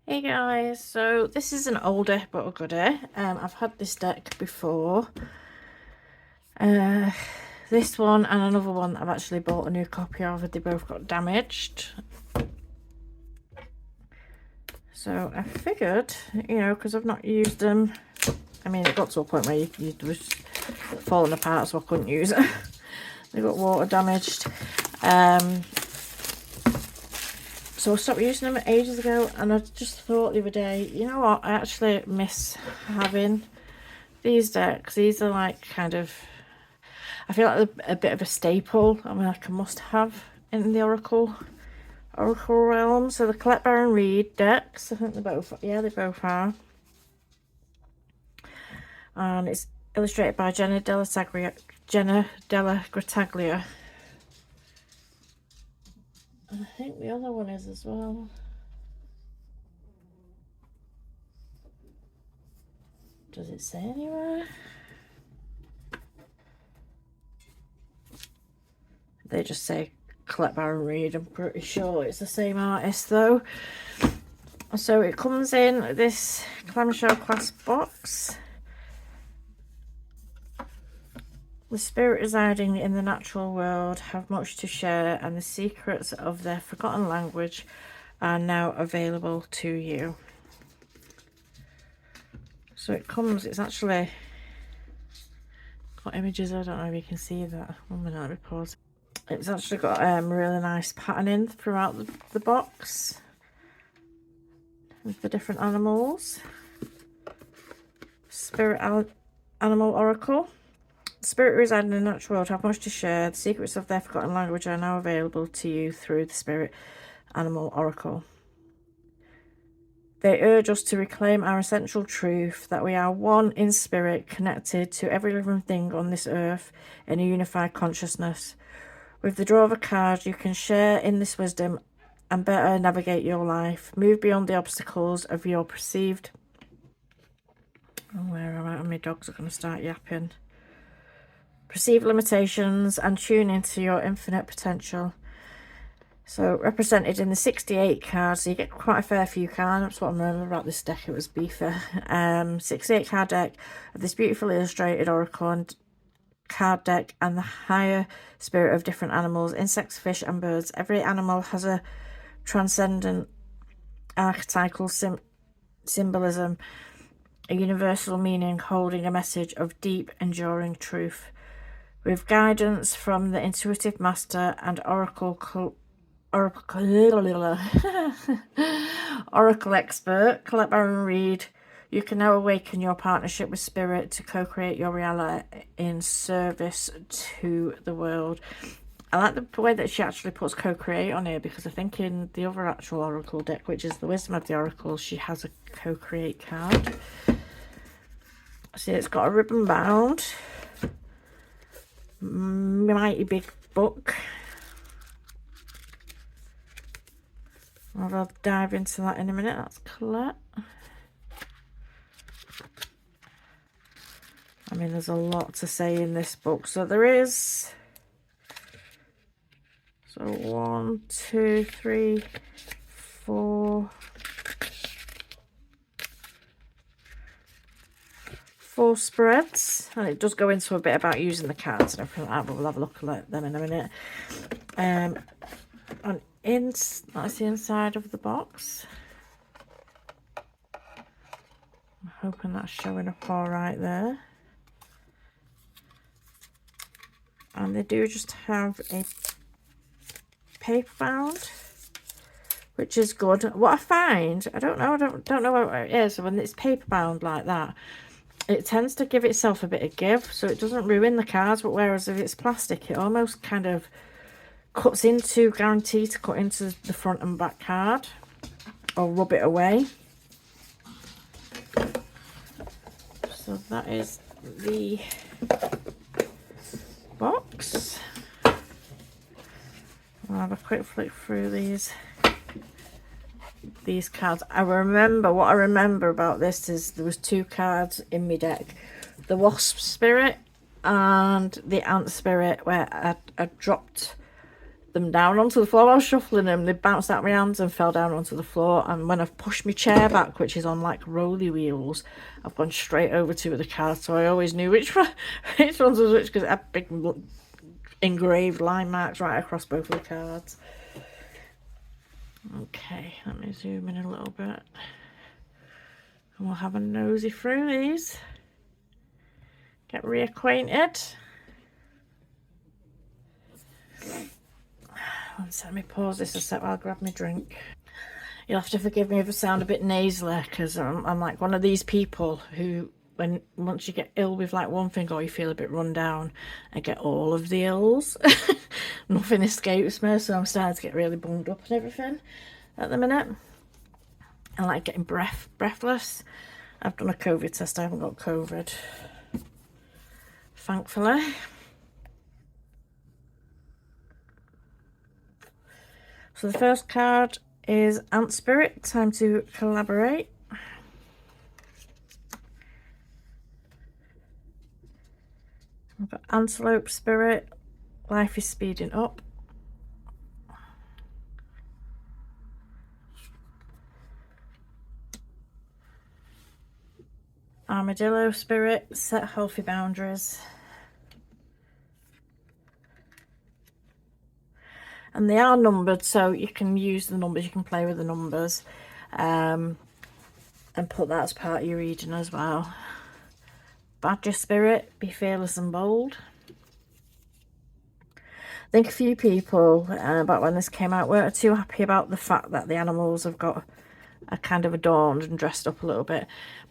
Hey guys, so this is an older but a goodie. I've had this deck before. This one and another one I've actually bought a new copy of. They both got damaged. So I figured, because I've not used them. I mean, it got to a point where you was falling apart, so I couldn't use it. They got water damaged. So I stopped using them ages ago, and I just thought the other day, you know what, I actually miss having these decks. These are like kind of, I feel like they're a bit of a staple. I mean, like a must-have in the Oracle realm. So the Collette Baron-reid decks, I think they're both, yeah, they both are. And it's illustrated by Jena DellaGrottaglia. I think the other one is as well. Does it say anywhere? They just say Collette Baron-reid. I'm pretty sure it's the same artist though. So it comes in this clamshell class box. The spirit residing in the natural world have much to share, and the secrets of their forgotten language are now available to you. So it comes, it's actually got images. I don't know if you can see that. 1 minute, let me pause. It's actually got really nice patterning throughout the box with the different animals. Spirit Animal Oracle. Spirit residing in the natural world have much to share. The secrets of their forgotten language are now available to you through the Spirit Animal Oracle. They urge us to reclaim our essential truth that we are one in spirit, connected to every living thing on this earth in a unified consciousness. With the draw of a card, you can share in this wisdom and better navigate your life. Move beyond the obstacles of your perceived... where am I? My dogs are going to start yapping. Perceive limitations and tune into your infinite potential. So represented in the 68 cards, so you get quite a fair few cards. That's what I remember about this deck. It was beefer. 68 card deck of this beautifully illustrated oracle and card deck, and the higher spirit of different animals, insects, fish and birds. Every animal has a transcendent archetypal symbolism, a universal meaning holding a message of deep enduring truth. With guidance from the intuitive master and oracle expert, Collette Baron-reid, you can now awaken your partnership with spirit to co-create your reality in service to the world. I like the way that she actually puts co-create on here, because I think in the other actual oracle deck, which is the Wisdom of the Oracle, she has a co-create card. See, it's got a ribbon bound. Mighty big book. I'll dive into that in a minute. That's Collette. I mean, there's a lot to say in this book. So there is... So 1, 2, 3, 4... 4 spreads, and it does go into a bit about using the cards and everything like that, but we'll have a look at them in a minute. And that's the inside of the box. I'm hoping that's showing up all right there. And they do just have a paper bound, which is good. What I find, I don't know what it is, when it's paper bound like that, it tends to give itself a bit of give, so it doesn't ruin the cards. But whereas if it's plastic, it almost kind of guarantee to cut into the front and back card or rub it away. So that is the box. I'll have a quick flick through these cards. What I remember about this is there was 2 cards in my deck, the Wasp Spirit and the Ant Spirit, where I dropped them down onto the floor. I was shuffling them, they bounced out of my hands and fell down onto the floor. And when I've pushed my chair back, which is on like rolly wheels, I've gone straight over to the cards. So I always knew which ones was which, because it had big engraved line marks right across both of the cards. Okay, let me zoom in a little bit. And we'll have a nosy through these. Get reacquainted. One sec, let me pause this a sec while I grab my drink. You'll have to forgive me if I sound a bit nasally, because I'm like one of these people who, once you get ill with like one thing or you feel a bit run down, I get all of the ills. Nothing escapes me, so I'm starting to get really bunged up and everything at the minute. I like getting breathless. I've done a COVID test, I haven't got COVID, thankfully. So the first card is Ant Spirit, time to collaborate. We've got Antelope Spirit, life is speeding up. Armadillo Spirit, set healthy boundaries. And they are numbered, so you can use the numbers, you can play with the numbers, and put that as part of your reading as well. Badger Spirit, be fearless and bold. I think a few people, back when this came out, weren't too happy about the fact that the animals have got a kind of adorned and dressed up a little bit.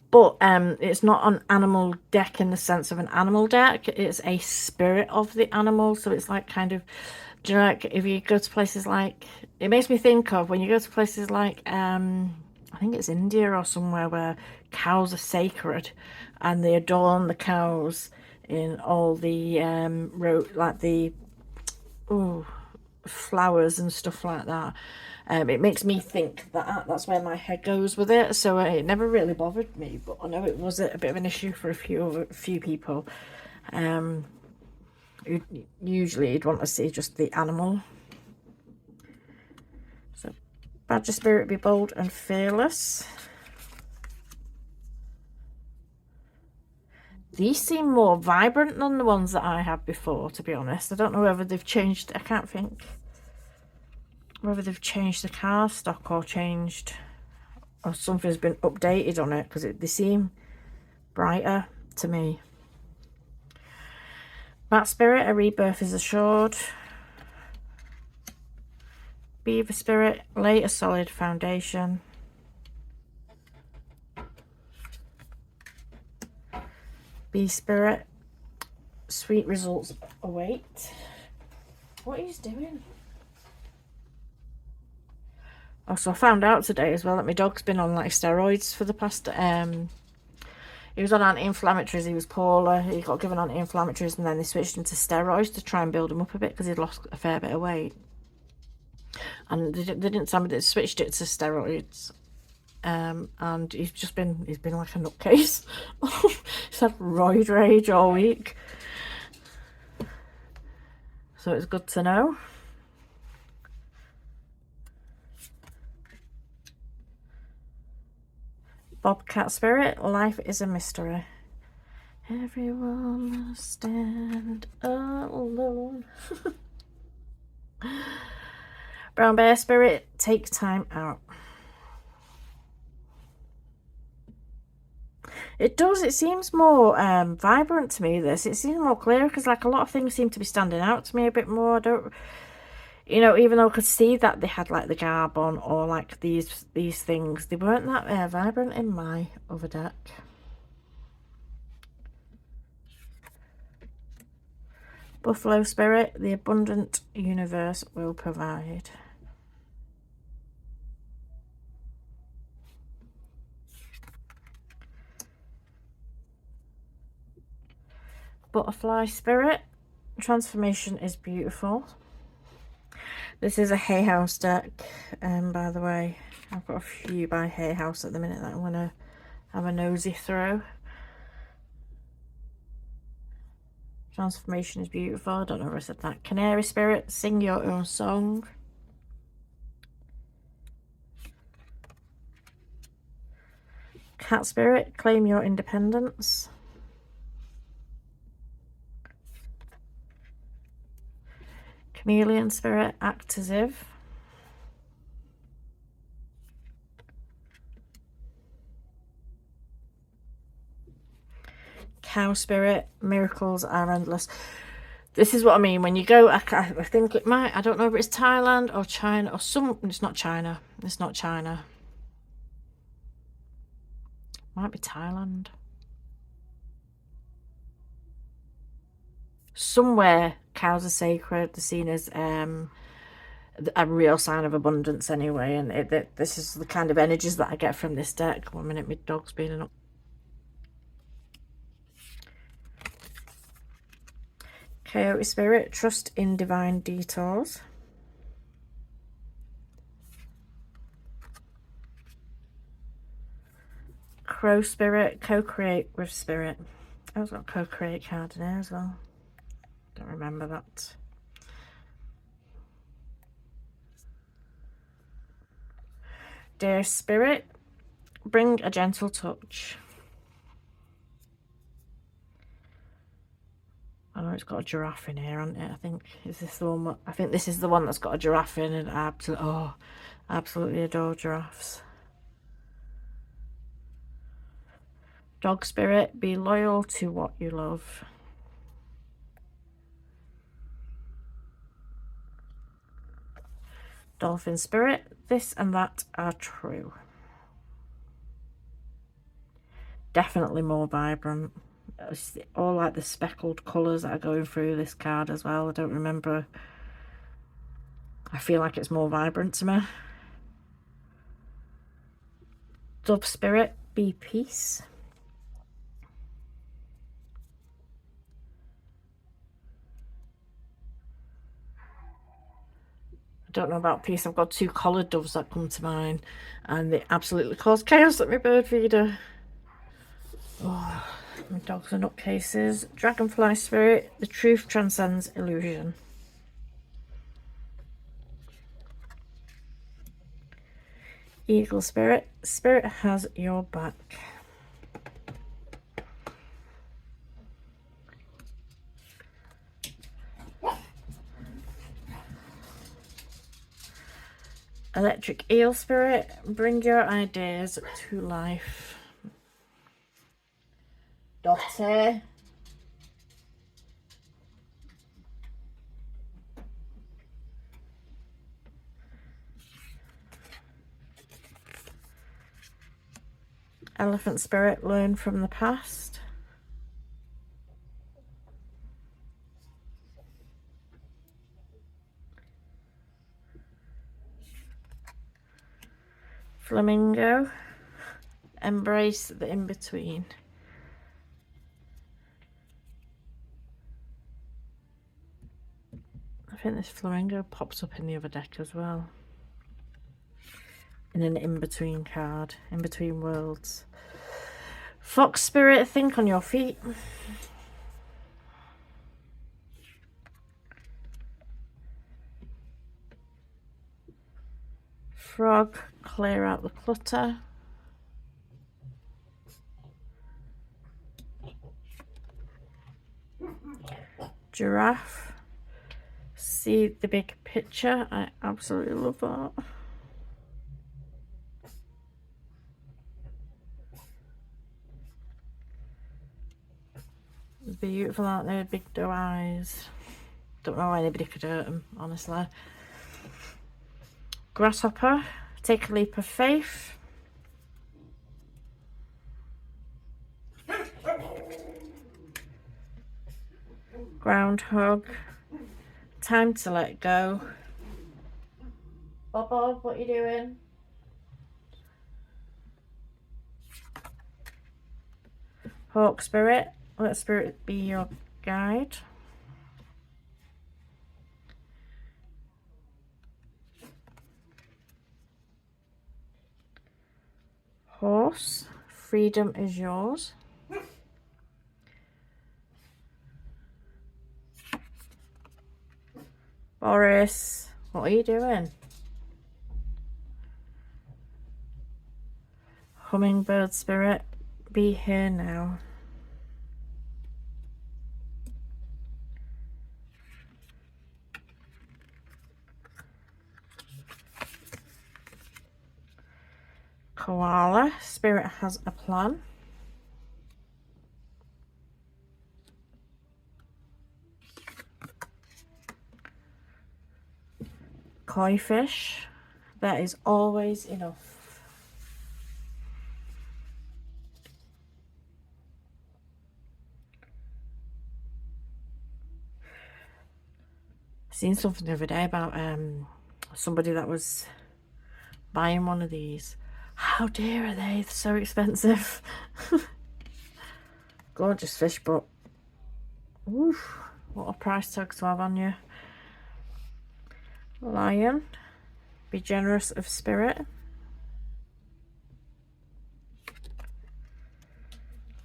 But it's not an animal deck in the sense of an animal deck. It's a spirit of the animal. So it's like kind of, do you know, like if you go to places like, it makes me think of when you go to places like, I think it's India or somewhere where cows are sacred and they adorn the cows in all the, like the, flowers and stuff like that. It makes me think that that's where my head goes with it. So it never really bothered me, but I know it was a bit of an issue for a few people. Usually you'd want to see just the animal. So Badger Spirit, be bold and fearless. These seem more vibrant than the ones that I had before, to be honest. I don't know whether they've changed, I can't think whether they've changed the card stock or something's been updated on it, because they seem brighter to me. Bat Spirit, a rebirth is assured. Beaver Spirit, lay a solid foundation. Bee Spirit, sweet results await. What are you doing? Oh, so I found out today as well that my dog's been on like steroids for the past, he was on anti-inflammatories, he was poorly, he got given anti-inflammatories and then they switched him to steroids to try and build him up a bit because he'd lost a fair bit of weight. And they didn't tell me they switched it to steroids. And he's been like a nutcase. He's had roid rage all week. So it's good to know. Bobcat Spirit, life is a mystery. Everyone must stand alone. Brown Bear Spirit, take time out. It does, it seems more vibrant to me, this. It seems more clear, because like a lot of things seem to be standing out to me a bit more. I don't, you know, even though I could see that they had like the garb on or like these things, they weren't that vibrant in my other deck. Buffalo Spirit, the abundant universe will provide. Butterfly Spirit, transformation is beautiful. This is a Hay House deck, by the way. I've got a few by Hay House at the minute that I'm going to have a nosy through. Transformation is beautiful. I don't know if I said that. Canary spirit, sing your own song. Cat spirit, claim your independence. Chameleon spirit, act as if. Cow spirit, miracles are endless. This is what I mean when you go. I think it might. I don't know if it's Thailand or China or some. It's not China. It's not China. Might be Thailand. Somewhere cows are sacred. They're seen as a real sign of abundance anyway. And this is the kind of energies that I get from this deck. 1 minute, my dog's being an. Coyote spirit, trust in divine detours. Crow spirit, co-create with spirit. Oh, it's got a co-create card in there as well. Don't remember that. Dear spirit, bring a gentle touch. I know it's got a giraffe in here, hasn't it? I think, is this the one? I think this is the one that's got a giraffe in, and I absolutely adore giraffes. Dog spirit, be loyal to what you love. Dolphin spirit, this and that are true. Definitely more vibrant. It's all like the speckled colours that are going through this card as well. I don't remember. I feel like it's more vibrant to me. Dove spirit, be peace. I don't know about peace. I've got 2 collared doves that come to mind, and they absolutely cause chaos at my bird feeder. Oh, my dogs are nutcases. Dragonfly spirit, the truth transcends illusion. Eagle spirit, spirit has your back. Electric eel spirit, bring your ideas to life. Dottie. Elephant spirit, learn from the past. Flamingo, embrace the in-between. I think this flamingo pops up in the other deck as well. In an in-between card, in-between worlds. Fox spirit, think on your feet. Frog, clear out the clutter. Giraffe, see the big picture. I absolutely love that. It's beautiful, aren't they? Big doe eyes. Don't know why anybody could hurt them, honestly. Grasshopper, take a leap of faith. Groundhog, time to let go. Bob, what are you doing? Hawk spirit, let spirit be your guide. Horse, freedom is yours. Boris, what are you doing? Hummingbird spirit, be here now. Koala, spirit has a plan. Koi fish, there is always enough. Seen something the other day about somebody that was buying one of these. How dear are they? They're so expensive. Gorgeous fish, but oof, what a price tag to have on you. Lion, be generous of spirit.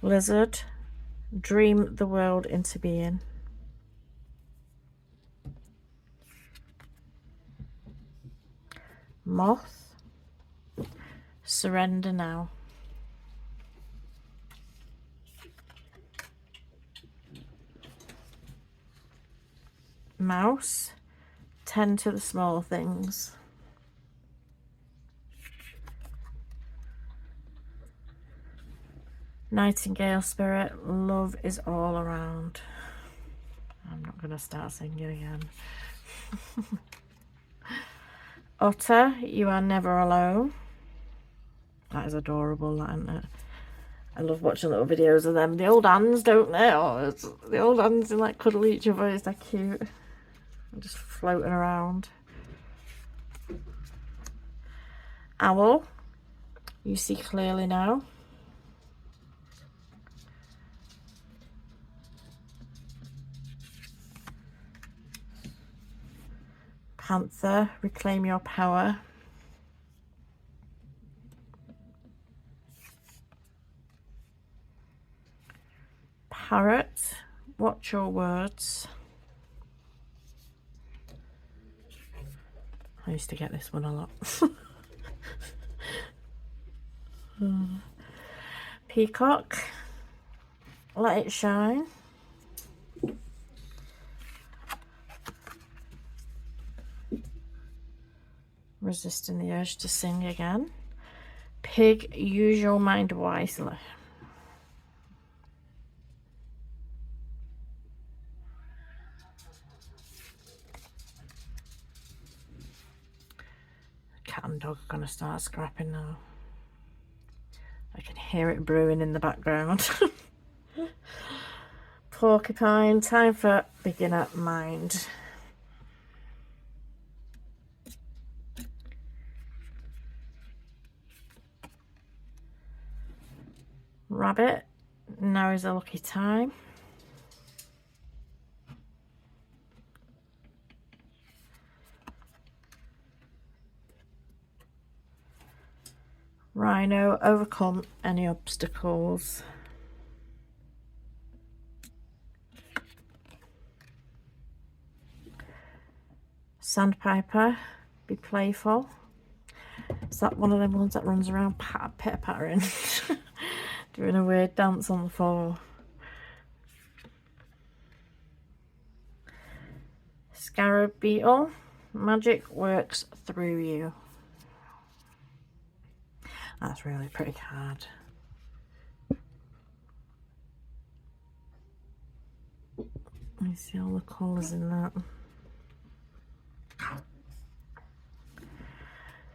Lizard, dream the world into being. Moth, surrender now. Mouse, tend to the small things. Nightingale spirit, love is all around. I'm not going to start singing again. Otter, you are never alone. That is adorable, that, isn't it? I love watching little videos of them. The old hands, don't they? Oh, the old hands and like cuddle each other. Is that cute? Just floating around. Owl, you see clearly now. Panther, reclaim your power. Parrot, watch your words. I used to get this one a lot. Peacock, let it shine. Resisting the urge to sing again. Pig, use your mind wisely. Cat and dog are going to start scrapping now. I can hear it brewing in the background. Porcupine, time for beginner mind. Rabbit, now is a lucky time. Rhino, overcome any obstacles. Sandpiper, be playful. Is that one of them ones that runs around pitter-pattering? Doing a weird dance on the floor. Scarab beetle, magic works through you. That's really pretty card. You see all the colours in that.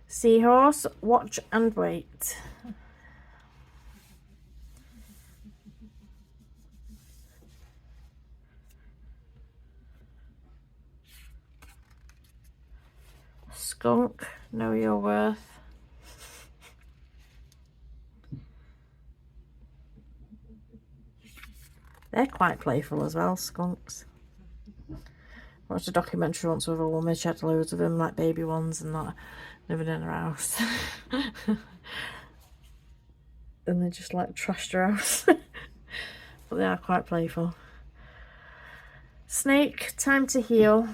Seahorse, watch and wait. Skunk, know your worth. They're quite playful as well, skunks. I watched a documentary once with a woman. She had loads of them, like baby ones and that, living in her house. And they just like trashed her house. But they are quite playful. Snake, time to heal.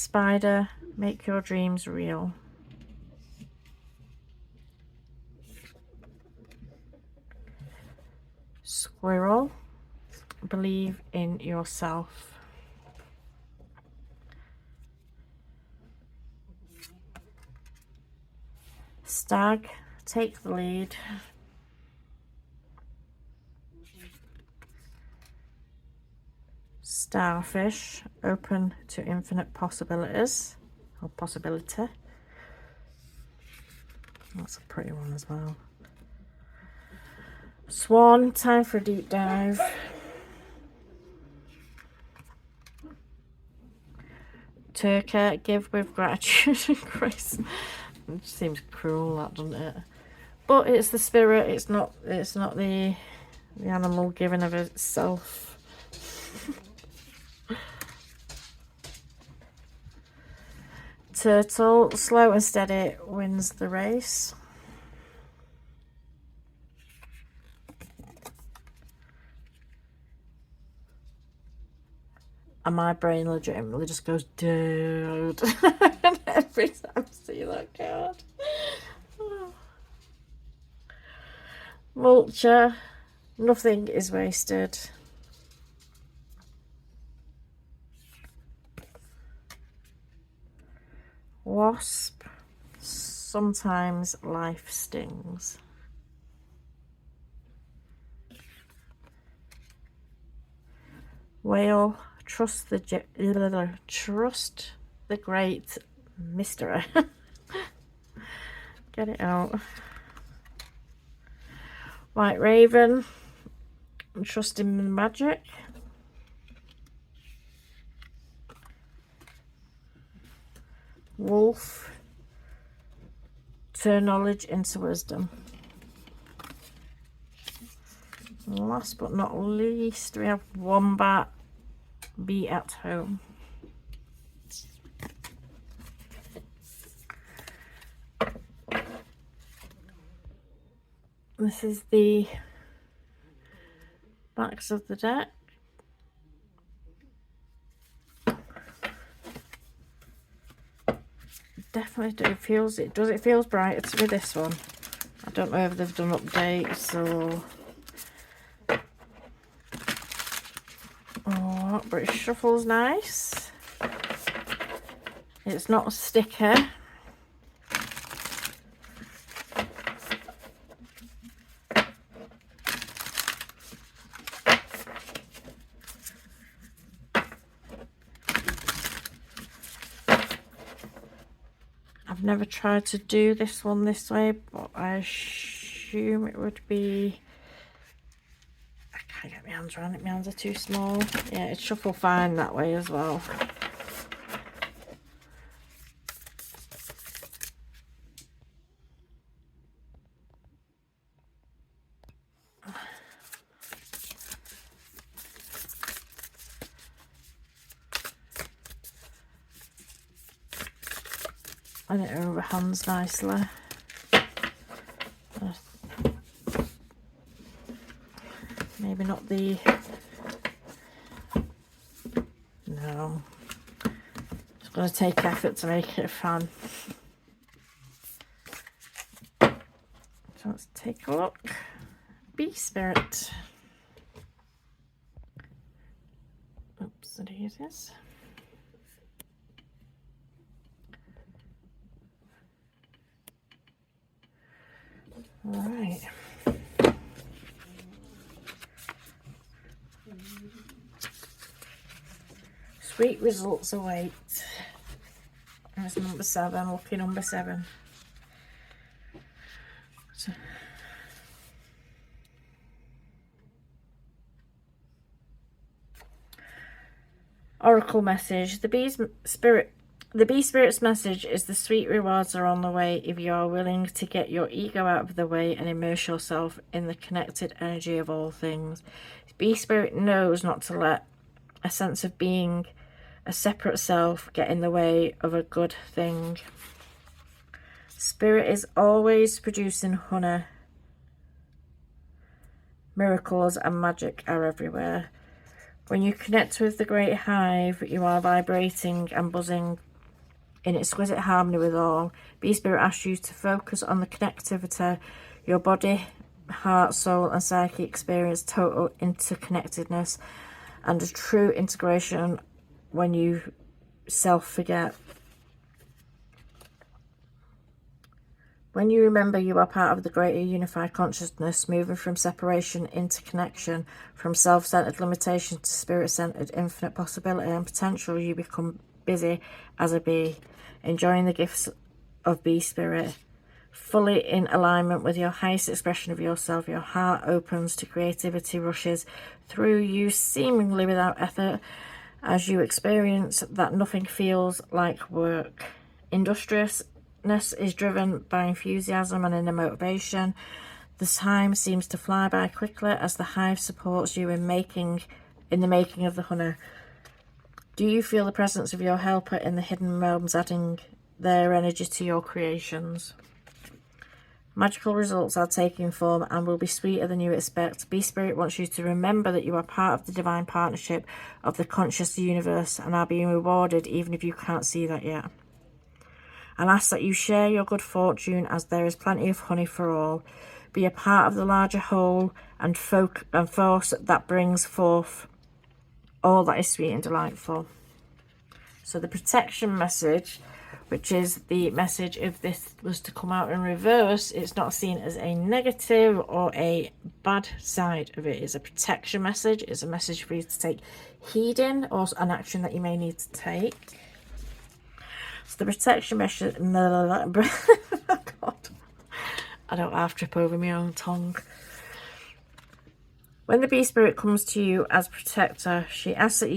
Spider, make your dreams real. Squirrel, believe in yourself. Stag, take the lead. Starfish, open to infinite possibilities, or possibility. That's a pretty one as well. Swan, time for a deep dive. Turkey, give with gratitude and grace. It seems cruel, that, doesn't it? But it's the spirit. It's not the animal giving of itself. Turtle, slow and steady wins the race. And my brain legitimately just goes, dude. Every time I see that card. Oh. Vulture, nothing is wasted. Wasp, sometimes life stings. Whale, trust the great mystery. Get it out. White Raven, trust in the magic. Wolf, turn knowledge into wisdom. And last but not least, we have Wombat, be at home. This is the backs of the deck. Definitely it feels brighter to me, this one. I don't know if they've done updates or oh, but it shuffles nice. It's not a sticker. I've never tried to do this one this way, but I assume it would be... I can't get my hands around it, my hands are too small. Yeah, it'd shuffle fine that way as well. And it overhands nicely. Maybe not the... No. It's going to take effort to make it a fan. So let's take a look. Bee Spirit. Oops, there it is. All right. Sweet results await. There's number 7, lucky number 7. So, Oracle message. The bee spirit's message is the sweet rewards are on the way if you are willing to get your ego out of the way and immerse yourself in the connected energy of all things. Bee spirit knows not to let a sense of being a separate self get in the way of a good thing. Spirit is always producing honey. Miracles and magic are everywhere. When you connect with the great hive, you are vibrating and buzzing in exquisite harmony with all. Bee Spirit asks you to focus on the connectivity, your body, heart, soul and psyche experience total interconnectedness and a true integration when you self-forget. When you remember you are part of the greater unified consciousness, moving from separation into connection, from self-centered limitation to spirit-centered infinite possibility and potential, you become busy as a bee, enjoying the gifts of bee spirit. Fully in alignment with your highest expression of yourself, your heart opens to creativity, rushes through you seemingly without effort as you experience that nothing feels like work. Industriousness is driven by enthusiasm and inner motivation. The time seems to fly by quickly as the hive supports you in the making of the honey. Do you feel the presence of your helper in the hidden realms, adding their energy to your creations? Magical results are taking form and will be sweeter than you expect. Bee Spirit wants you to remember that you are part of the divine partnership of the conscious universe and are being rewarded even if you can't see that yet. And ask that you share your good fortune as there is plenty of honey for all. Be a part of the larger whole and force that brings forth all that is sweet and delightful. So the protection message, which is the message if this was to come out in reverse, it's not seen as a negative or a bad side of it. It's a protection message. It's a message for you to take heed in, or an action that you may need to take. So the protection message, oh God, I don't have to trip over my own tongue. When the Bee Spirit comes to you as protector, she asks that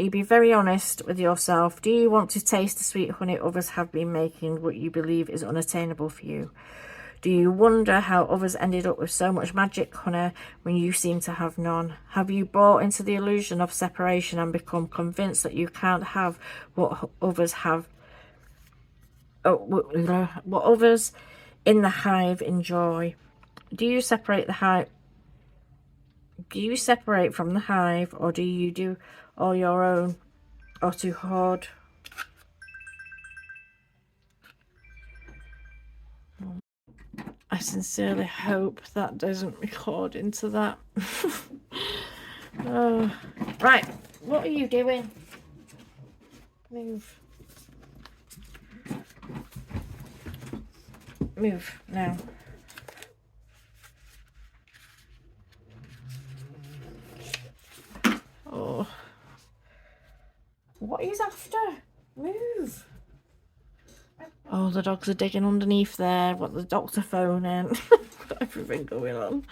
you be very honest with yourself. Do you want to taste the sweet honey others have been making, what you believe is unattainable for you? Do you wonder how others ended up with so much magic honey when you seem to have none? Have you bought into the illusion of separation and become convinced that you can't have what others have, what others in the hive enjoy? Do you separate from the hive, or do you do all your own, or to hoard? I sincerely hope that doesn't record into that. Oh. Right, what are you doing? Move now. Oh, what is after? Move. Oh, the dogs are digging underneath there. What, the doctor phoning? Got everything going on.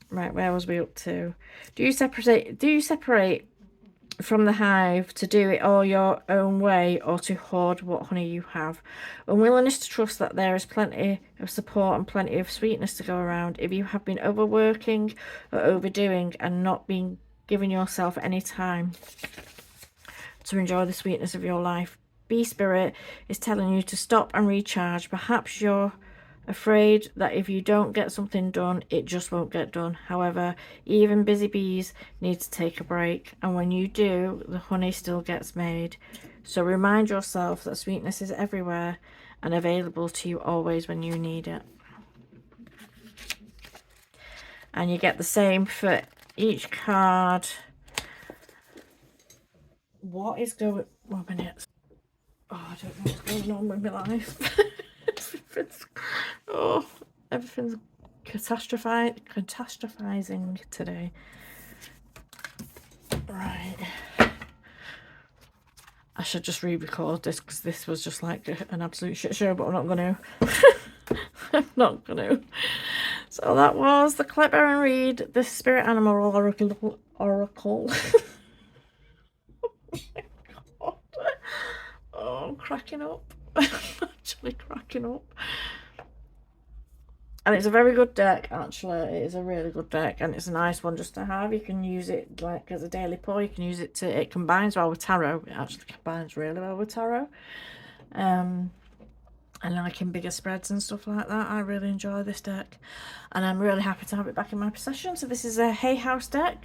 Right, where was we up to? Do you separate from the hive to do it all your own way, or to hoard what honey you have? Unwillingness to trust that there is plenty of support and plenty of sweetness to go around. If you have been overworking or overdoing and not been giving yourself any time to enjoy the sweetness of your life, Bee Spirit is telling you to stop and recharge. Perhaps you're afraid that if you don't get something done, it just won't get done. However, even busy bees need to take a break, and when you do, the honey still gets made. So remind yourself that sweetness is everywhere and available to you always when you need it. And you get the same for each card. What is going... 1 minute. Oh, I don't know what's going on with my life. Everything's catastrophizing today. Right. I should just re-record this because this was just like an absolute shit show, but I'm not going to. I'm not going to. So that was the Collette Baron-reid, the Spirit Animal Oracle. Oh, I'm cracking up. I'm actually cracking up. And it's a very good deck, actually. It is a really good deck, and it's a nice one just to have. You can use it like as a daily pour. You can use it to, it combines well with tarot. It actually combines really well with tarot. And like in bigger spreads and stuff like that. I really enjoy this deck, and I'm really happy to have it back in my possession. So this is a Hay House deck.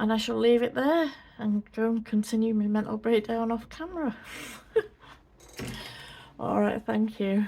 And I shall leave it there and go and continue my mental breakdown off camera. Alright, thank you.